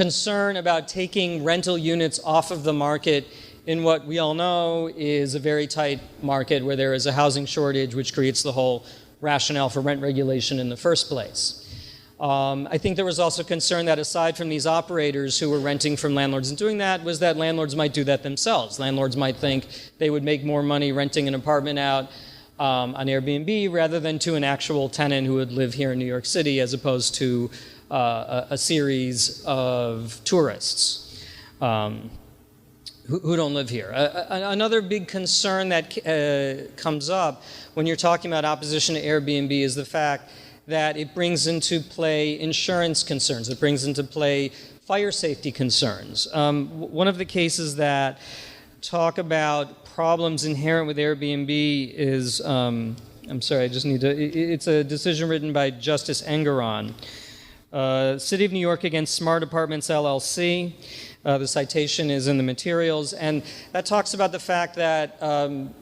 concern about taking rental units off of the market in what we all know is a very tight market where there is a housing shortage, which creates the whole rationale for rent regulation in the first place. I think there was also concern that aside from these operators who were renting from landlords and doing that, was that landlords might do that themselves. Landlords might think they would make more money renting an apartment out on Airbnb rather than to an actual tenant who would live here in New York City as opposed to a series of tourists who don't live here. Another big concern that comes up when you're talking about opposition to Airbnb is the fact that it brings into play insurance concerns. It brings into play fire safety concerns. One of the cases that talk about problems inherent with Airbnb is, I'm sorry, I just need to, it's a decision written by Justice Engeron. City of New York against Smart Apartments, LLC. The citation is in the materials, and that talks about the fact that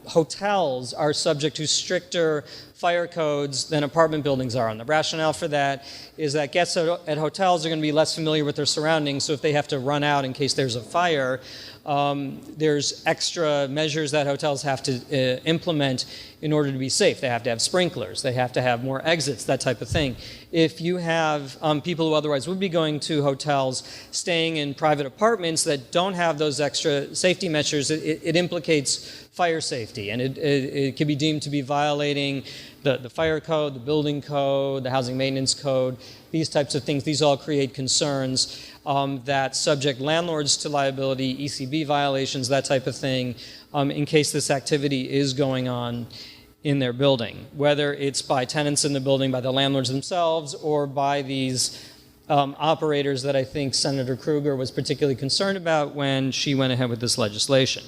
hotels are subject to stricter fire codes than apartment buildings are. And the rationale for that is that guests at hotels are going to be less familiar with their surroundings, so if they have to run out in case there's a fire, there's extra measures that hotels have to implement in order to be safe. They have to have sprinklers, they have to have more exits, that type of thing. If you have people who otherwise would be going to hotels staying in private apartments that don't have those extra safety measures, it implicates fire safety, and it can be deemed to be violating the fire code, the building code, the housing maintenance code, these types of things. These all create concerns that subject landlords to liability, ECB violations, that type of thing, in case this activity is going on in their building, whether it's by tenants in the building, by the landlords themselves, or by these operators that I think Senator Kruger was particularly concerned about when she went ahead with this legislation.